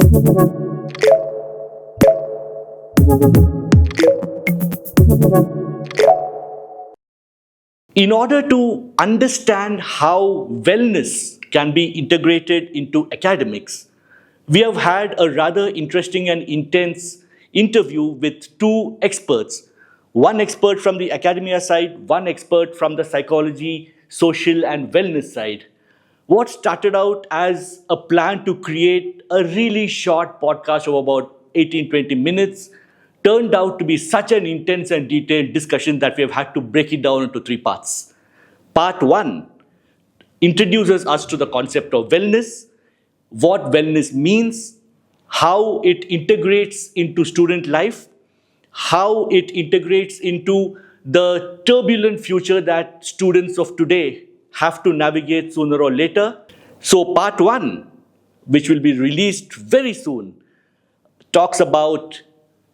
In order to understand how wellness can be integrated into academics, we have had a rather interesting and intense interview with two experts. One expert from the academia side, one expert from the psychology, social, and wellness side. What started out as a plan to create a really short podcast of about 18-20 minutes turned out to be such an intense and detailed discussion that we have had to break it down into three parts. Part one introduces us to the concept of wellness, what wellness means, how it integrates into student life, how it integrates into the turbulent future that students of today have to navigate sooner or later. So, part one, which will be released very soon, talks about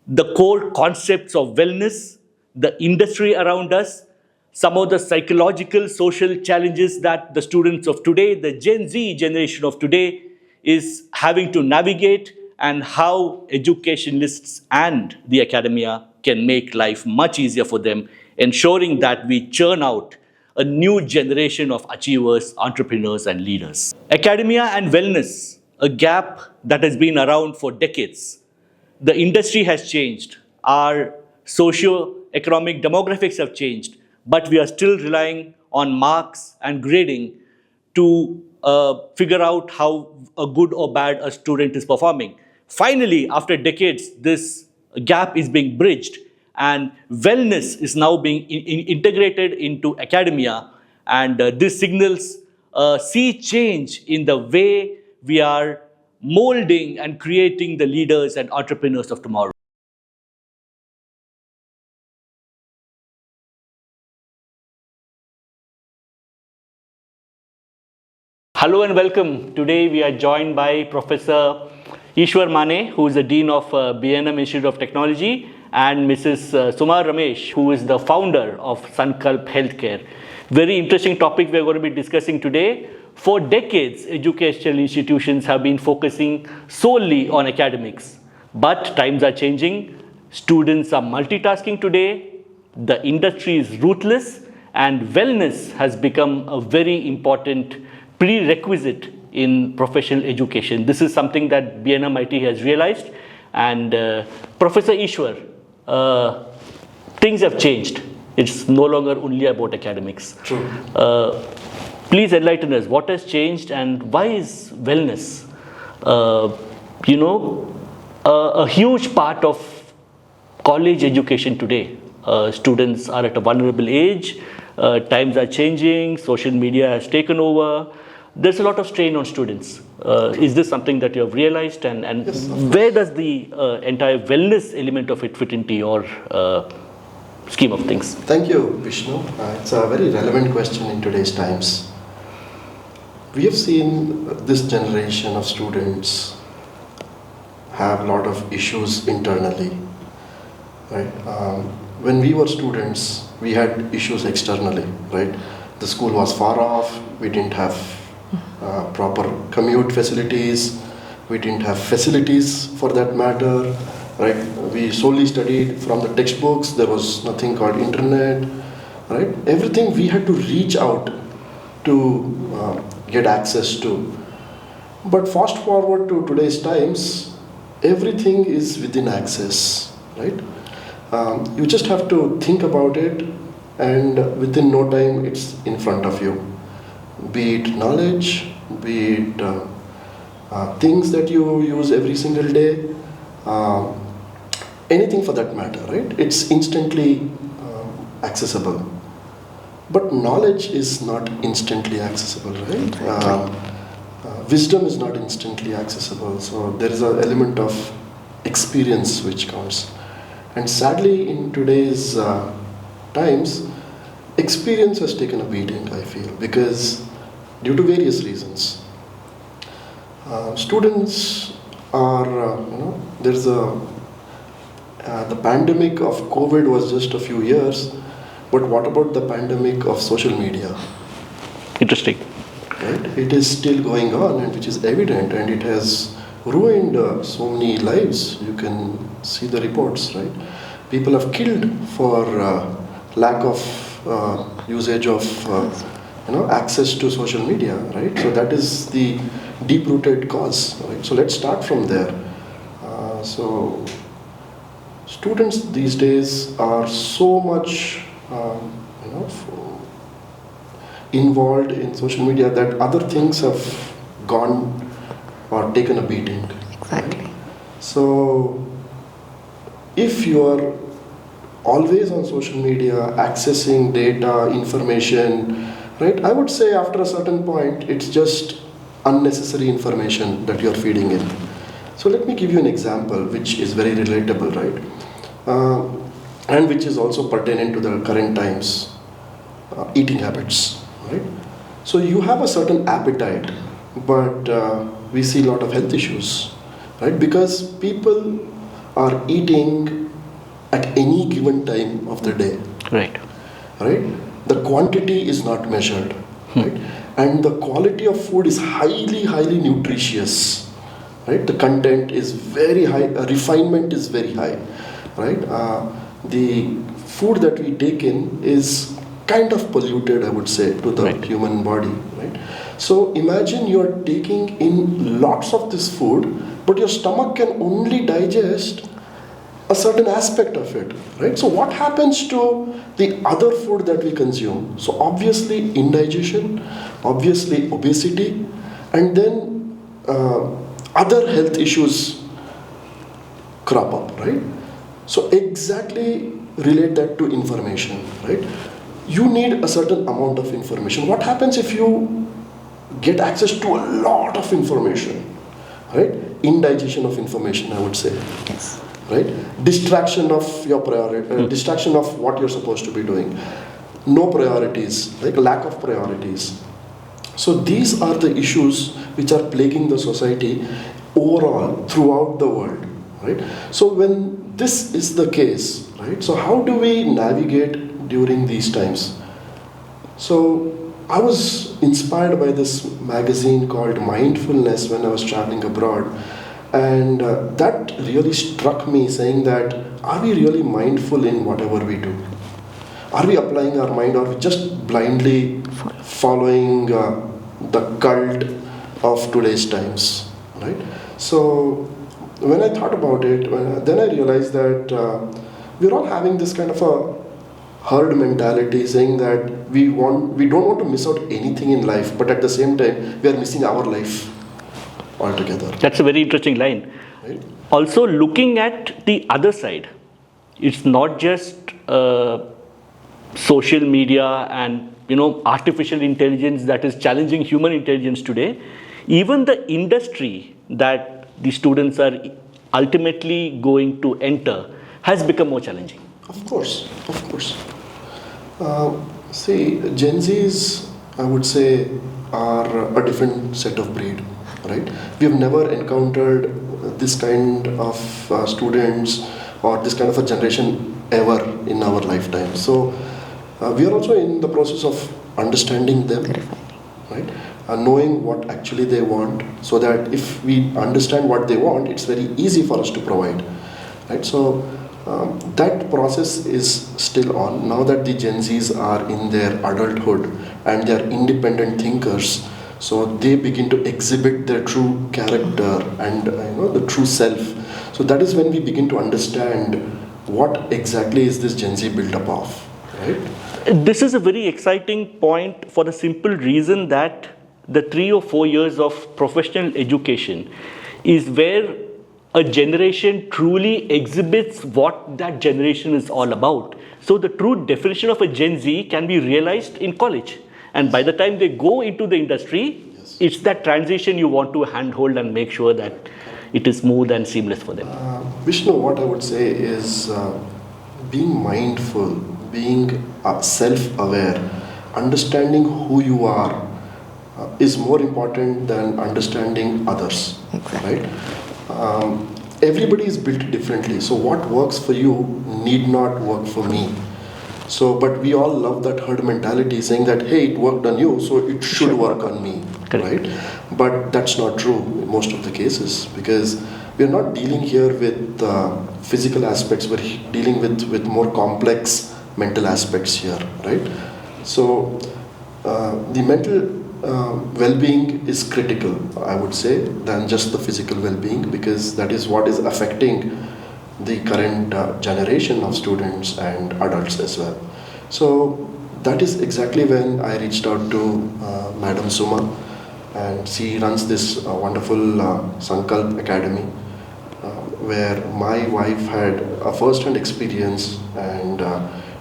the core concepts of wellness, the industry around us, some of the psychological, social challenges that the students of today, the Gen Z generation of today, is having to navigate, and how educationalists and the academia can make life much easier for them, ensuring that we churn out a new generation of achievers, entrepreneurs, and leaders. Academia and wellness, a gap that has been around for decades. The industry has changed. Our socio-economic demographics have changed, but we are still relying on marks and grading to figure out how a good or bad a student is performing. Finally, after decades, this gap is being bridged, and wellness is now being integrated into academia, and this signals a sea change in the way we are molding and creating the leaders and entrepreneurs of tomorrow. Hello and welcome. Today we are joined by Professor Eishwar Maanay, who is the Dean of BNM Institute of Technology, and Mrs. Summa Suresh, who is the founder of Sankalp Healthcare. Very interesting topic we are going to be discussing today. For decades, educational institutions have been focusing solely on academics. But times are changing. Students are multitasking today. The industry is ruthless, and wellness has become a very important prerequisite in professional education. This is something that BNMIT has realized. And Professor Eishwar, things have changed. It's no longer only about academics. True. Please enlighten us. What has changed, and why is wellness, a huge part of college education today? Students are at a vulnerable age. Times are changing. Social media has taken over. There's a lot of strain on students. Is this something that you have realized, and Yes, where does the entire wellness element of it fit into your scheme of things? Thank you, Vishnu. It's a very relevant question in today's times. We have seen this generation of students have a lot of issues internally. Right? When we were students, we had issues externally. Right? The school was far off. We didn't have proper commute facilities. We didn't have facilities for that matter. Right? We solely studied from the textbooks. There was nothing called internet. Right? Everything we had to reach out to get access to. But fast forward to today's times, everything is within access. Right? You just have to think about it, and within no time it's in front of you. Be it knowledge, be it things that you use every single day, anything for that matter, right? It's instantly accessible. But knowledge is not instantly accessible, right? Wisdom is not instantly accessible. So there is an element of experience which counts. And sadly, in today's times, experience has taken a beating, I feel, because due to various reasons. Students are, there's the pandemic of COVID was just a few years, but what about the pandemic of social media? Interesting. Right? It is still going on, and which is evident, and it has ruined so many lives. You can see the reports, right? People have killed for lack of usage of access to social media, right? So that is the deep-rooted cause, right? So let's start from there. So students these days are so much involved in social media that other things have gone or taken a beating. Exactly. So if you are always on social media, accessing data, information, right? I would say after a certain point, it's just unnecessary information that you're feeding in. So let me give you an example which is very relatable, right? And which is also pertinent to the current times, eating habits, right? So you have a certain appetite, but we see a lot of health issues, right? Because people are eating at any given time of the day. Right. Right? The quantity is not measured, right? And the quality of food is highly, highly nutritious, right? The content is very high, refinement is very high, right? The food that we take in is kind of polluted, I would say, to the Right. human body, right? So imagine you're taking in lots of this food, but your stomach can only digest a certain aspect of it, right? So what happens to the other food that we consume? So obviously indigestion, obviously obesity, and then other health issues crop up, right? So exactly relate that to information, right? You need a certain amount of information. What happens if you get access to a lot of information, right? Indigestion of information, I would say. Yes. Right? Distraction of your priority, distraction of what you're supposed to be doing. No priorities, like lack of priorities. So these are the issues which are plaguing the society overall throughout the world, right? So when this is the case, right? So how do we navigate during these times? So I was inspired by this magazine called Mindfulness when I was traveling abroad. And that really struck me, saying that are we really mindful in whatever we do? Are we applying our mind, or are we just blindly following the cult of today's times, right? So when I thought about it, then I realized that we're all having this kind of a herd mentality, saying that we don't want to miss out anything in life, but at the same time we are missing our life altogether. That's a very interesting line. Right? Also, looking at the other side, it's not just social media and artificial intelligence that is challenging human intelligence today. Even the industry that the students are ultimately going to enter has become more challenging. Of course, of course. See, Gen Zs, I would say, are a different set of breed, right? We have never encountered this kind of students or this kind of a generation ever in our lifetime. So we are also in the process of understanding them, right? Knowing what actually they want, so that if we understand what they want, it's very easy for us to provide, right? So that process is still on. Now that the Gen Zs are in their adulthood and they are independent thinkers, so they begin to exhibit their true character and the true self. So that is when we begin to understand what exactly is this Gen Z built up of, right? This is a very exciting point for the simple reason that the 3 or 4 years of professional education is where a generation truly exhibits what that generation is all about. So the true definition of a Gen Z can be realized in college. And by the time they go into the industry, Yes. it's that transition you want to handhold and make sure that it is smooth and seamless for them. Vishnu, what I would say is being mindful, being self-aware, understanding who you are is more important than understanding others, Exactly. right? Everybody is built differently, so what works for you need not work for me. So, but we all love that herd mentality, saying that, hey, it worked on you, so it should work on me. right? But that's not true in most of the cases, because we're not dealing here with physical aspects, we're dealing with more complex mental aspects here, right? So the mental well-being is critical, I would say, than just the physical well-being, because that is what is affecting the current generation of students and adults as well. So that is exactly when I reached out to Madam Suma, and she runs this wonderful Sankalp Academy, where my wife had a first-hand experience, and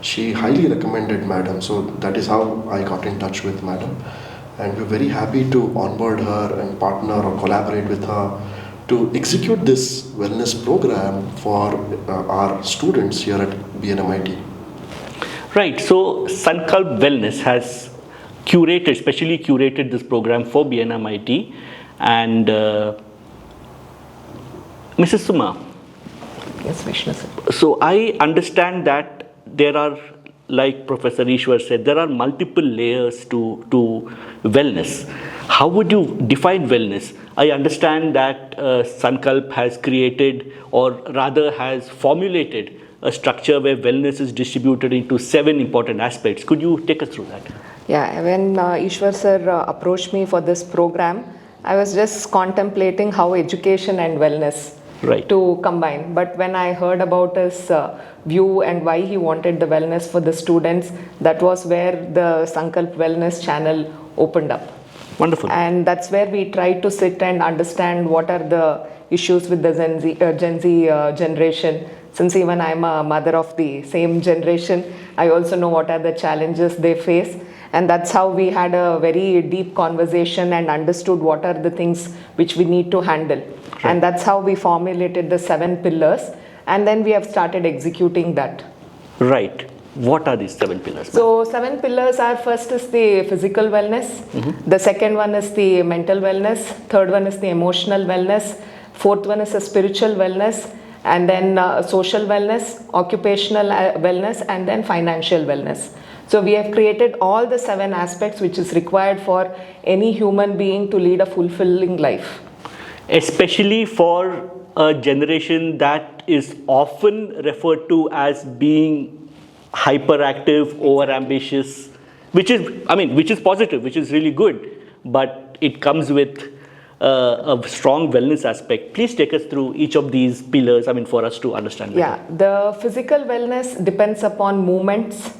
she highly recommended Madam. So that is how I got in touch with Madam, and we're very happy to onboard her and partner or collaborate with her to execute this wellness program for our students here at BNMIT. Right. So Sankalp Wellness has curated, specially curated this program for BNMIT, and Mrs. Suma. Yes, Vishnu sir. So I understand that there are, like Professor Eishwar said, there are multiple layers to wellness. How would you define wellness? I understand that Sankalp has created, or rather has formulated, a structure where wellness is distributed into 7 important aspects. Could you take us through that? Yeah, when Eishwar sir approached me for this program, I was just contemplating how education and wellness to combine. But when I heard about his view and why he wanted the wellness for the students, that was where the Sankalp Wellness channel opened up. Wonderful. And that's where we tried to sit and understand what are the issues with the Gen Z generation. Since even I'm a mother of the same generation, I also know what are the challenges they face. And that's how we had a very deep conversation and understood what are the things which we need to handle. Right. And that's how we formulated the 7 pillars. And then we have started executing that. Right. What are these 7 pillars? So 7 pillars are: first is the physical wellness, the second one is the mental wellness, third one is the emotional wellness, fourth one is the spiritual wellness, and then social wellness, occupational wellness, and then financial wellness. So we have created all the 7 aspects which is required for any human being to lead a fulfilling life. Especially for a generation that is often referred to as being hyperactive, overambitious, which is positive, which is really good, but it comes with a strong wellness aspect. Please take us through each of these pillars, for us to understand better. Yeah, the physical wellness depends upon movements.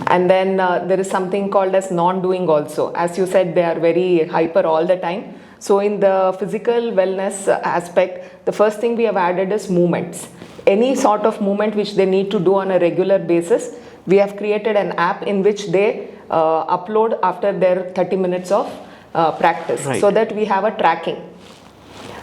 And then there is something called as non-doing also. As you said, they are very hyper all the time. So in the physical wellness aspect, the first thing we have added is movements. Any sort of movement which they need to do on a regular basis, we have created an app in which they upload after their 30 minutes of practice, so that we have a tracking.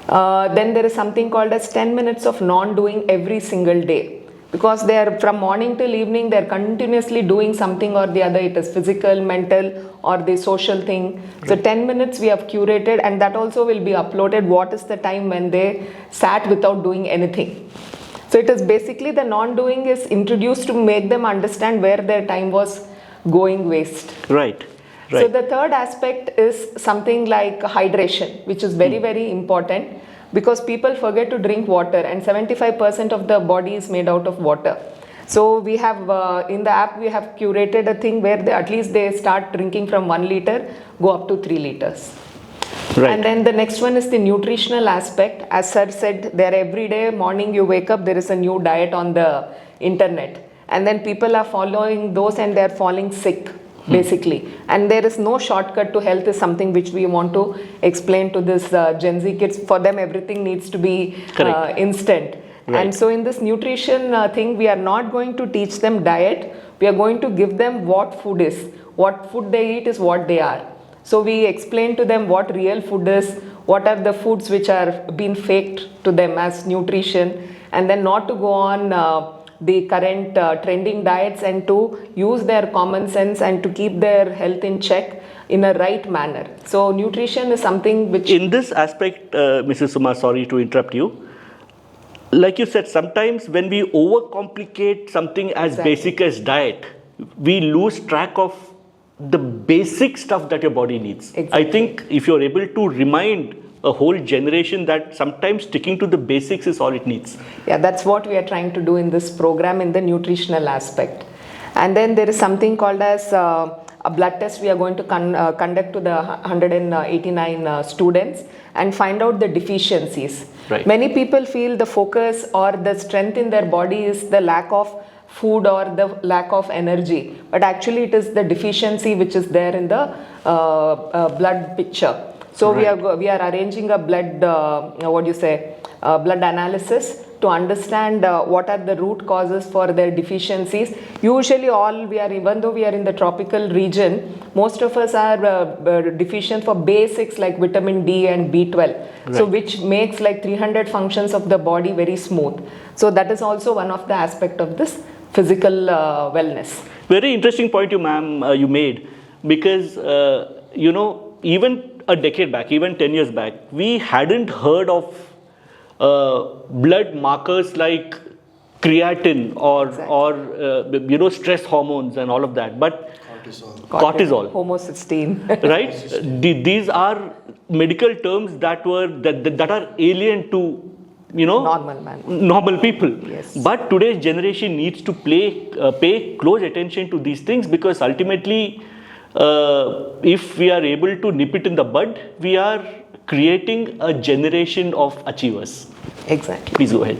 Then there is something called as 10 minutes of non-doing every single day. Because they are from morning till evening, they are continuously doing something or the other. It is physical, mental, or the social thing. So 10 minutes we have curated, and that also will be uploaded. What is the time when they sat without doing anything? So it is basically the non-doing is introduced to make them understand where their time was going waste. Right. So the third aspect is something like hydration, which is very, very important. Because people forget to drink water, and 75% of the body is made out of water. So we have in the app we have curated a thing where at least they start drinking from 1 liter, go up to 3 liters. Right. And then the next one is the nutritional aspect. As sir said, there every day morning you wake up, there is a new diet on the internet, and then people are following those and they are falling sick. Basically, and there is no shortcut to health is something which we want to explain to this Gen Z kids. For them everything needs to be instant. Right. And so in this nutrition thing, we are not going to teach them diet, we are going to give them what food is. What food they eat is what they are. So we explain to them what real food is, what are the foods which are being faked to them as nutrition, and then not to go on the current trending diets, and to use their common sense and to keep their health in check in a right manner. So nutrition is something which... In this aspect, Mrs. Suma, sorry to interrupt you. Like you said, sometimes when we overcomplicate something as basic as diet, we lose track of the basic stuff that your body needs. Exactly. I think if you're able to remind a whole generation that sometimes sticking to the basics is all it needs. Yeah, that's what we are trying to do in this program in the nutritional aspect. And then there is something called as a blood test we are going to conduct to the 189 students and find out the deficiencies. Right. Many people feel the focus or the strength in their body is the lack of food or the lack of energy, but actually it is the deficiency which is there in the blood picture. So Right. we are arranging a blood blood analysis to understand what are the root causes for their deficiencies. Usually even though we are in the tropical region, most of us are deficient for basics like vitamin D and B12. So Right. which makes like 300 functions of the body very smooth. So that is also one of the aspect of this physical wellness. Very interesting point you made, because even a decade back, even 10 years back, we hadn't heard of blood markers like creatine or stress hormones and all of that, but cortisol. Homocysteine. Right? These are medical terms that are alien to normal people. Yes. But today's generation needs to pay close attention to these things, because ultimately if we are able to nip it in the bud, we are creating a generation of achievers. Exactly. Please go ahead.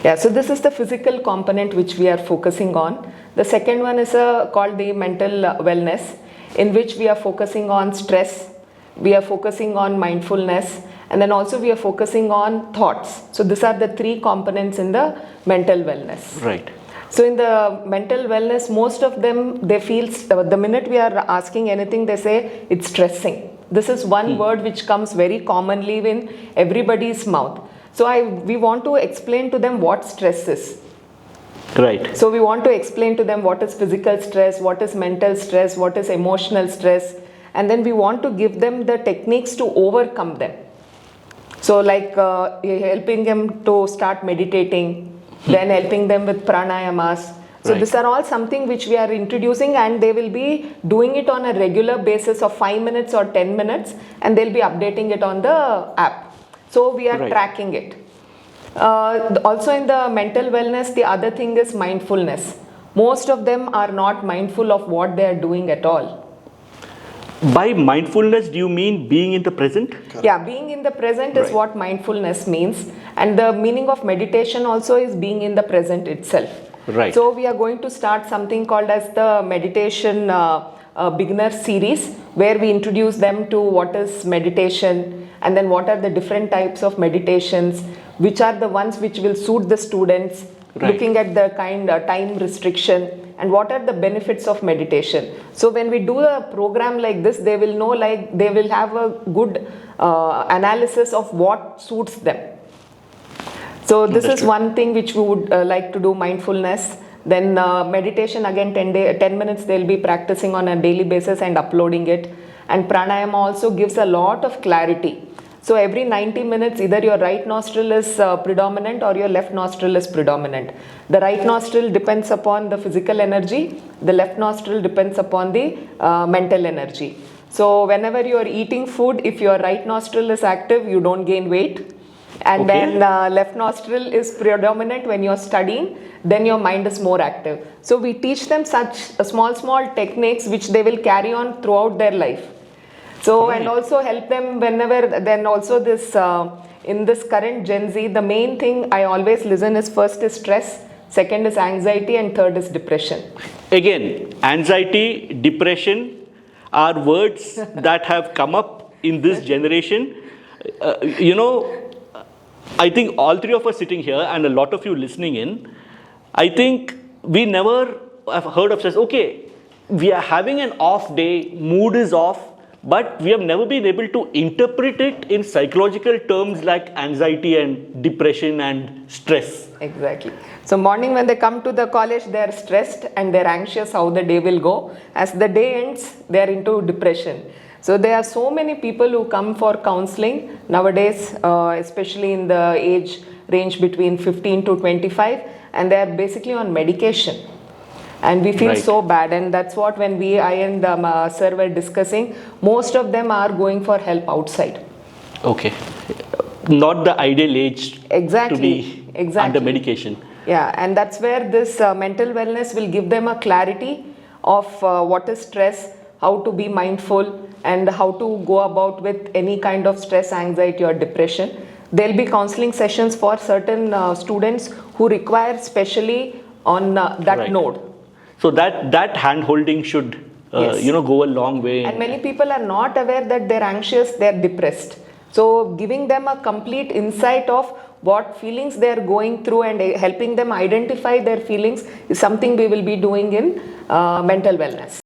Yeah, so this is the physical component which we are focusing on. The second one is called the mental wellness, in which we are focusing on stress, we are focusing on mindfulness, and then also we are focusing on thoughts. So these are the three components in the mental wellness. Right. So in the mental wellness, most of them, they feel, the minute we are asking anything, they say it's stressing. This is one word which comes very commonly in everybody's mouth. So we want to explain to them what stress is. Right. So we want to explain to them what is physical stress, what is mental stress, what is emotional stress, and then we want to give them the techniques to overcome them. So like helping them to start meditating, then helping them with pranayamas. So Right. these are all something which we are introducing, and they will be doing it on a regular basis of 5 minutes or 10 minutes, and they'll be updating it on the app. So we are Right. tracking it. Also in the mental wellness, the other thing is mindfulness. Most of them are not mindful of what they are doing at all. By mindfulness, do you mean being in the present? Yeah, being in the present is Right. what mindfulness means, and the meaning of meditation also is being in the present itself. Right. So we are going to start something called as the meditation beginner series, where we introduce them to what is meditation, and then what are the different types of meditations, which are the ones which will suit the students, Right. looking at the time restriction, and what are the benefits of meditation. So when we do a program like this, they will know, like they will have a good analysis of what suits them. So this is one thing which we would like to do, mindfulness. Then meditation, again 10 minutes they'll be practicing on a daily basis and uploading it. And pranayama also gives a lot of clarity. So every 90 minutes, either your right nostril is predominant or your left nostril is predominant. The right nostril depends upon the physical energy, the left nostril depends upon the mental energy. So whenever you are eating food, if your right nostril is active, you don't gain weight. And Okay. when left nostril is predominant when you're studying, then your mind is more active. So we teach them such small techniques which they will carry on throughout their life. So Right. and also help them whenever, then also this in this current Gen Z, the main thing I always listen is, first is stress, second is anxiety, and third is depression. Again, anxiety, depression are words that have come up in this generation. I think all three of us sitting here and a lot of you listening in, I think we never have heard of stress. Okay, we are having an off day, mood is off, but we have never been able to interpret it in psychological terms like anxiety and depression and stress. Exactly. So morning when they come to the college, they are stressed and they are anxious how the day will go. As the day ends, they are into depression. So there are so many people who come for counseling nowadays, especially in the age range between 15 to 25, and they are basically on medication. and we feel Right. so bad. And that's what when I and sir were discussing, most of them are going for help outside. Okay. Not the ideal age Exactly. to be Exactly. under medication. Yeah, and that's where this mental wellness will give them a clarity of what is stress, how to be mindful, and how to go about with any kind of stress, anxiety, or depression. There'll be counseling sessions for certain students who require specially on that Right. node. So that hand holding should Yes. go a long way. And many people are not aware that they're anxious, they're depressed. So giving them a complete insight of what feelings they're going through and helping them identify their feelings is something we will be doing in mental wellness.